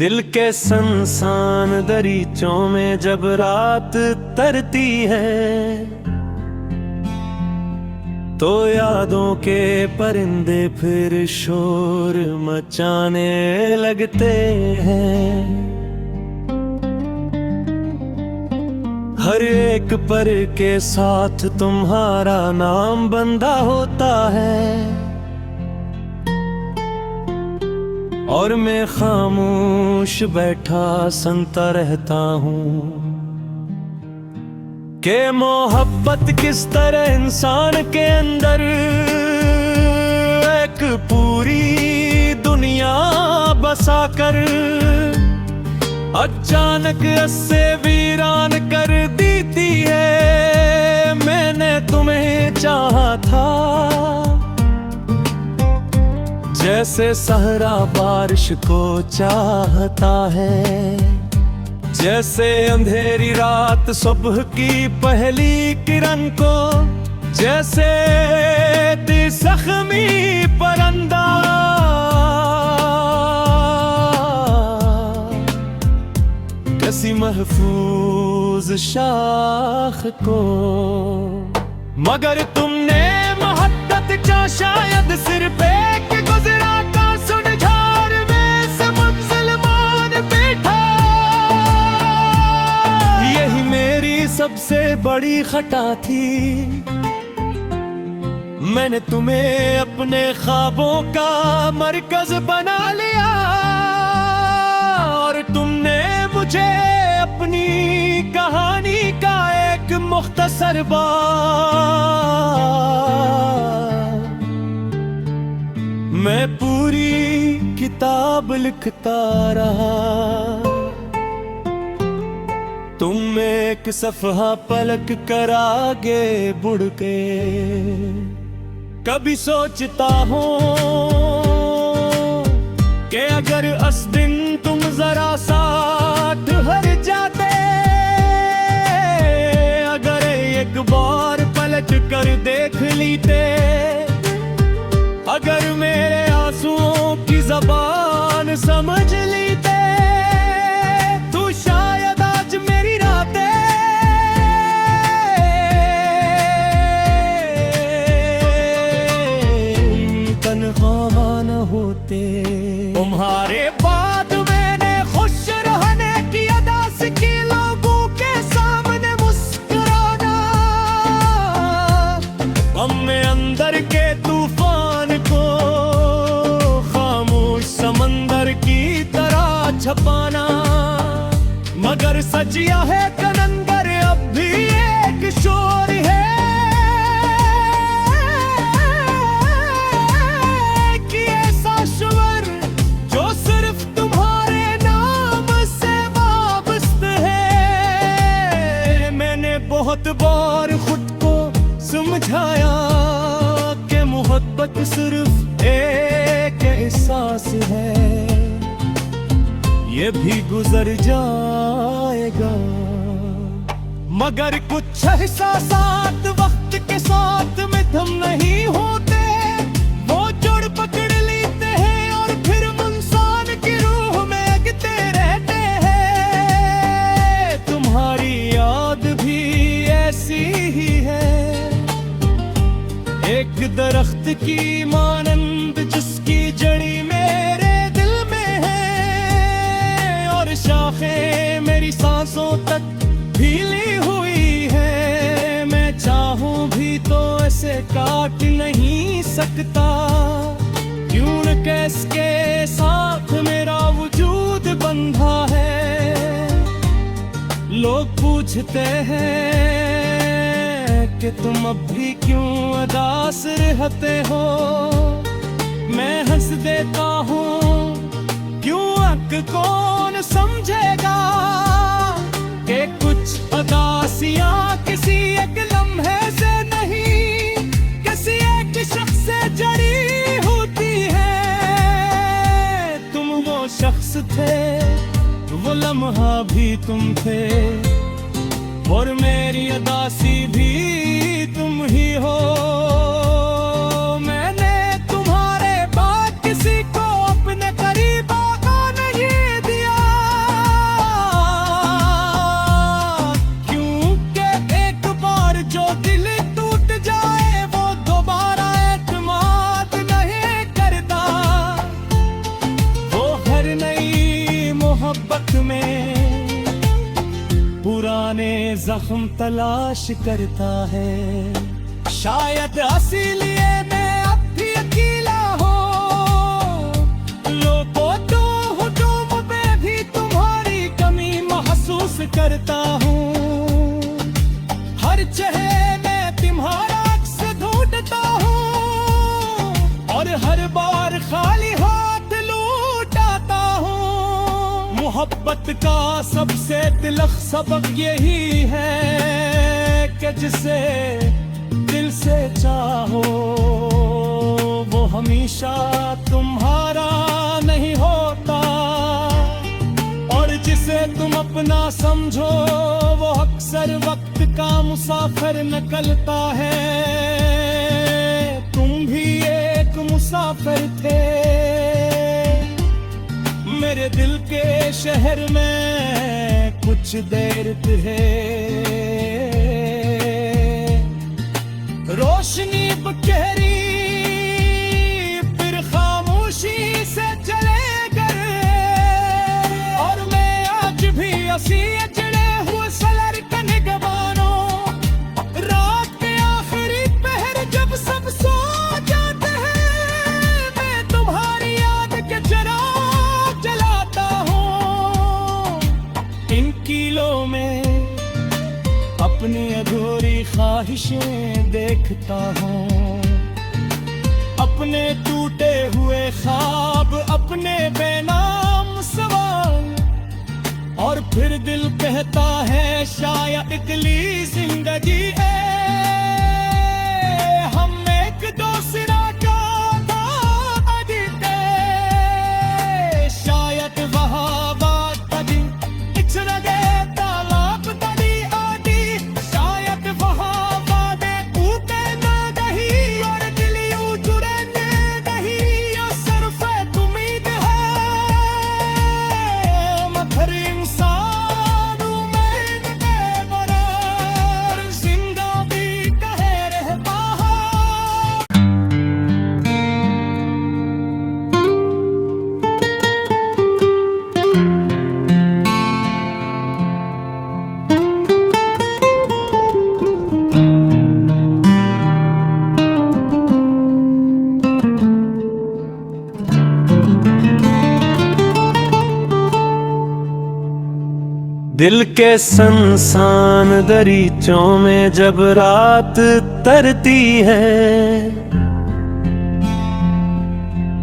दिल के संसान दरीचों में जब रात तरती है तो यादों के परिंदे फिर शोर मचाने लगते हैं। हर एक पल के साथ तुम्हारा नाम बंधा होता है और मैं खामोश बैठा सुनता रहता हूँ कि मोहब्बत किस तरह इंसान के अंदर एक पूरी दुनिया बसाकर अचानक ऐसे वीरान कर देती है। मैंने तुम्हें चाहा था जैसे सहरा बारिश को चाहता है, जैसे अंधेरी रात सुबह की पहली किरण को, जैसे जख्मी परिंदा किसी महफूज शाख को। मगर तुमने मोहब्बत का शायद सिर्फ एक गुजरा का सुनझार में से मंजिल मान बैठा। यही मेरी सबसे बड़ी खता थी, मैंने तुम्हें अपने ख्वाबों का मरकज बना लिया और तुमने मुझे अपनी कहानी का एक मुख्तसर मैं पूरी किताब लिखता रहा। तुम एक सफ़हा पलट कर आगे बढ़ के कभी सोचता हूँ कि अगर उस दिन तुम जरा साथ हट जाते, अगर एक बार पलट कर देख लेते, अगर मेरे आंसुओं की ज़बान समझ लेते, तो शायद आज मेरी रातें तन्हा न होते। तुम्हारे बाद मैंने खुश रहने की अदा सीखी, लोगों के सामने मुस्कुराना, अपने अंदर के तूफान को खामोश समंदर की तरह छपाना। मगर सजिया है कलंदर अब भी एक शोर है कि ऐसा स्वर जो सिर्फ तुम्हारे नाम से वाबस्ता है। मैंने बहुत बार खुद को समझाया कि मोहब्बत सिर्फ एक एहसास है, ये भी गुजर जाएगा। मगर कुछ एहसासात वक्त के साथ में थम नहीं होते, वो जुड़ पकड़ लेते हैं और फिर इंसान की रूह में अगते रहते हैं। तुम्हारी याद भी ऐसी ही है, एक दरख्त की मानंद जिसकी जड़ी मेरे दिल में है और शाखें मेरी सांसों तक भीली हुई है। मैं चाहूं भी तो ऐसे काट नहीं सकता, क्यों न कैसके साथ मेरा वजूद बंधा है। लोग पूछते हैं कि तुम अब भी क्यों उदास रहते हो, मैं हंस देता हूँ क्यों हक कौन समझेगा कि कुछ उदासियाँ किसी एक लम्हे से नहीं, किसी एक शख्स से जड़ी होती है। तुम वो शख्स थे, वो लम्हा भी तुम थे और मेरी उदासी भी तुम ही हो। मैंने तुम्हारे बाद किसी को अपने करीब आका नहीं दिया, जख्म तलाश करता है। शायद इसीलिए मैं अब भी अकेला हो, लोगों तो हुजूम में भी तुम्हारी कमी महसूस करता हूँ। हर चेहरे में तुम्हारा अक्स ढूंढता हूँ और हर बार खाली हाथ लौट आता हूँ। मोहब्बत का सबसे तिलख सबक यही है कि जिसे दिल से चाहो वो हमेशा तुम्हारा नहीं होता, और जिसे तुम अपना समझो वो अक्सर वक्त का मुसाफिर निकलता है। तुम भी एक मुसाफिर थे मेरे दिल के शहर में कुछ देर थे। रोशनी बखेरी फिर खामोशी से चले गए, और मैं आज भी हंसी अजड़े हुए सलर का निगबानो। रात के आखिरी पहर जब सब सो जाते हैं, मैं तुम्हारी याद के चिराग जलाता हूँ। इन कीलों में अपनी अधूरी ख्वाहिशें देखता हूँ, अपने टूटे हुए ख्वाब, अपने बेनाम सवाल, और फिर दिल कहता है शायद इकली जिंदगी है। हम एक दूसरा का शायद वहाँ बात कभी इच्छा गए तालाब तड़ी आदि, शायद वहाँ वादे टूटे ना नहीं और दिल यूं जुड़े नहीं। और सिर्फ एक उम्मीद है मगर इंसान हूँ मैं बेकरार, जिंदगी कहे रहता है। दिल के संसान दरीचों में जब रात तरती है,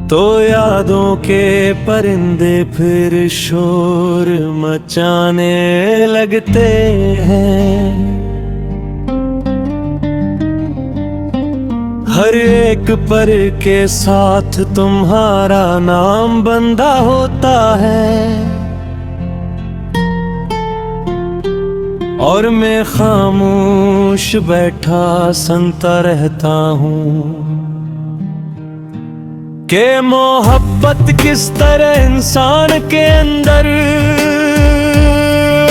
तो यादों के परिंदे फिर शोर मचाने लगते हैं। हर एक पर के साथ तुम्हारा नाम बंधा होता है, और मैं खामोश बैठा सुनता रहता हूँ कि मोहब्बत किस तरह इंसान के अंदर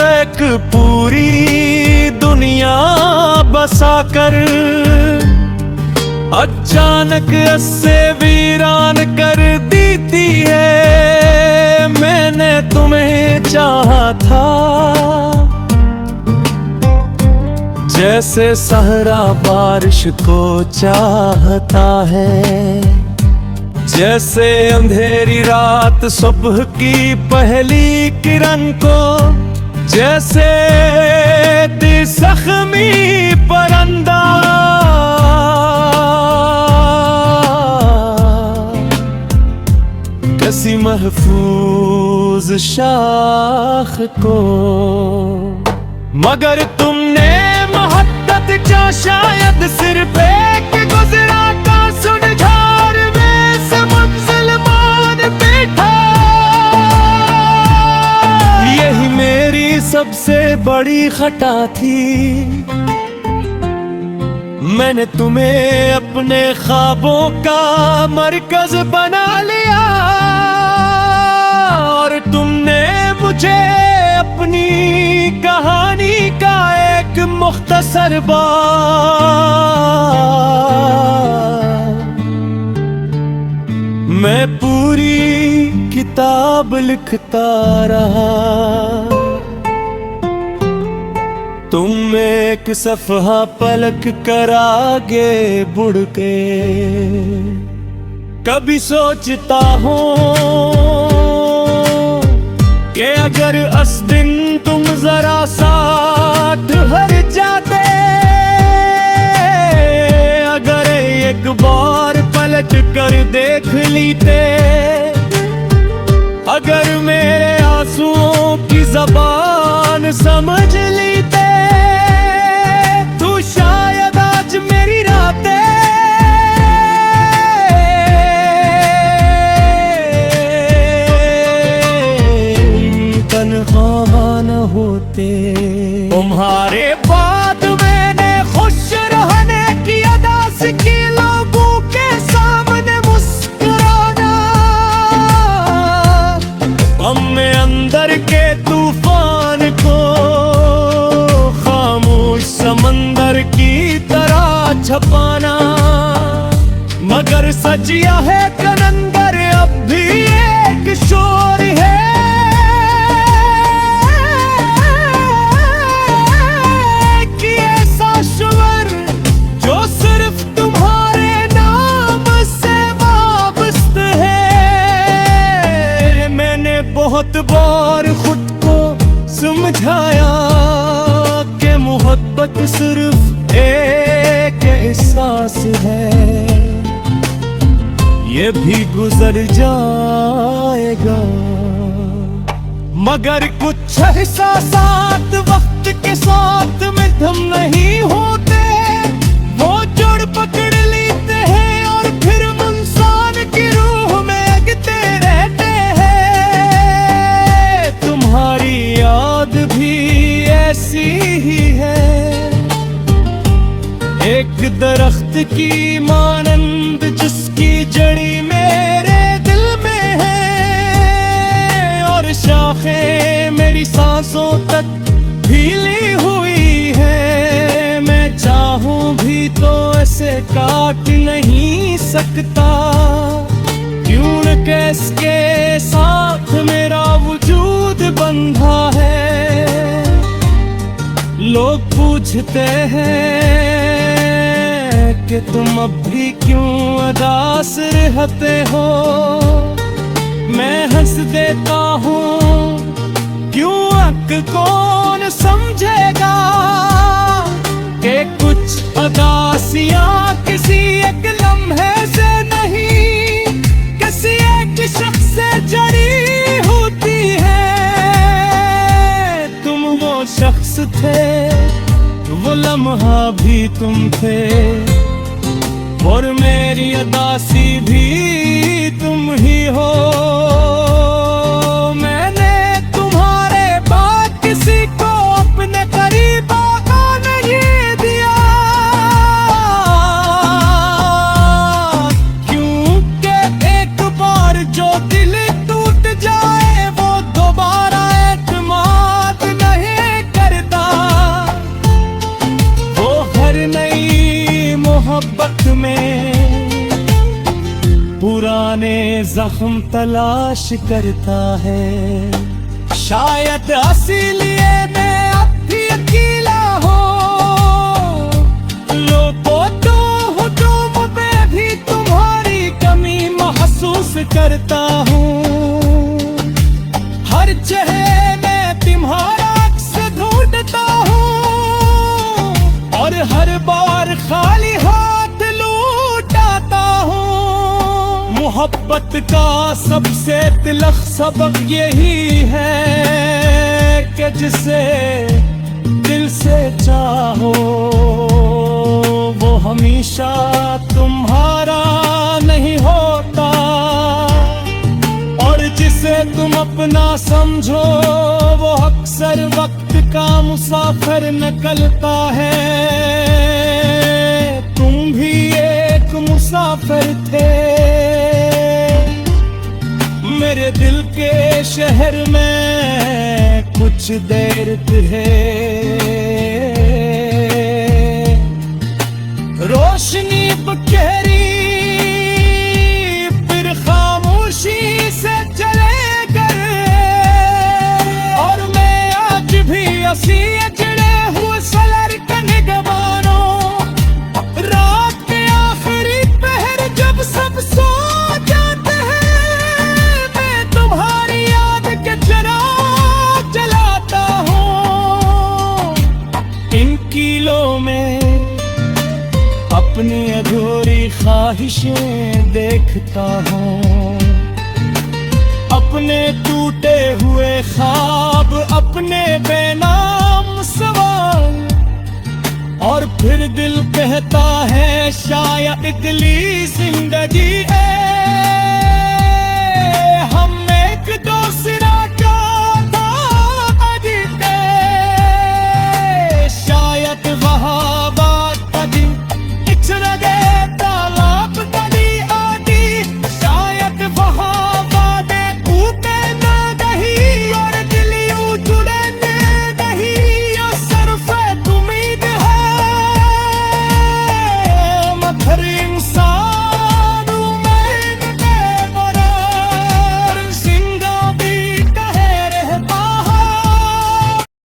एक पूरी दुनिया बसाकर अचानक इससे वीरान कर देती है। मैंने तुम्हें चाहा था जैसे सहरा बारिश को चाहता है, जैसे अंधेरी रात सुबह की पहली किरण को, जैसे जख्मी परिंदा किसी महफूज शाख को। मगर तुमने मोहब्बत का शायद सिर्फ एक गुजरा का सुनझार में से मंजिल मान बैठा। यही मेरी सबसे बड़ी खता थी, मैंने तुम्हें अपने ख्वाबों का मरकज बना लिया, और तुमने मुझे अपनी कहानी का एक मुख्तसर बाब मैं पूरी किताब लिखता रहा। तुम एक सफहा पलक कर आगे बुढ़ के कभी सोचता हूँ कि अगर उस दिन तुम जरा साथ हट जाते, अगर एक बार पलट कर देख लेते, अगर मेरे आंसुओं की ज़बान समझ लेते, तो शायद आज मेरी रातें तन्हा न होते। तुम्हारे बाद मैंने खुश रहने की अदा सीखी, लोगों के सामने मुस्कुराना, अपने अंदर के तूफान को खामोश समंदर की तरह छपाना। मगर सजिया है कलंदर अब भी एक शोर है कि ऐसा शोर जो सिर्फ तुम्हारे नाम से वाबस्ता है। मैंने बहुत बार खुद को समझाया कि मोहब्बत सिर्फ एक एहसास है, ये भी गुजर जाएगा। मगर कुछ एहसासात वक्त के साथ में थम नहीं होते, वो जड़ पकड़ लेते हैं और फिर इंसान की रूह में अगते रहते हैं। तुम्हारी याद भी ऐसी ही है, एक दरख्त की मानंद जिसकी जड़ी मेरे दिल में है, और शाखें मेरी सांसों तक फैली हुई है। मैं चाहूं भी तो ऐसे काट नहीं सकता, क्यों न कैसके साथ मेरा वजूद बंधा है। लोग पूछते हैं कि तुम अब भी क्यों उदास रहते हो, मैं हंस देता हूँ, क्यों हक कौन समझेगा कि कुछ उदासियाँ किसी एक लम्हे से नहीं, किसी एक शख्स से जड़ी होती है। तुम वो शख्स थे, वो लम्हा भी तुम थे, और मेरी उदासी भी तुम ही हो। मैंने तुम्हारे बाद किसी को अपने करीब आका नहीं दिया, क्योंकि एक बार जो दिल टूट जाए वो दोबारा एतमाद नहीं करता। वो हर नई मोहब्बत में पुराने जख्म तलाश करता है। शायद इसीलिए मैं अब भी अकेला हो, लोगों तो हुजूम पे भी तुम्हारी कमी महसूस करता हूँ। हर चेहरे में तुम्हारा अक्स ढूंढता हूँ, और हर बार खाली हाथ लौट आता हूँ। मोहब्बत का सबसे तिलख सबक यही है कि जिसे दिल से चाहो वो हमेशा तुम्हारा नहीं होता, और जिसे तुम अपना समझो वो अक्सर वक्त का मुसाफिर निकलता है। तुम भी एक मुसाफिर थे मेरे दिल के शहर में कुछ देर थे। रोशनी बखेरी फिर खामोशी से चले गए, और मैं आज भी असी अजड़े हुए अपनी अधूरी ख्वाहिशें देखता हूँ, अपने टूटे हुए ख्वाब, अपने बेनाम सवाल, और फिर दिल कहता है शायद इतनी जिंदगी है।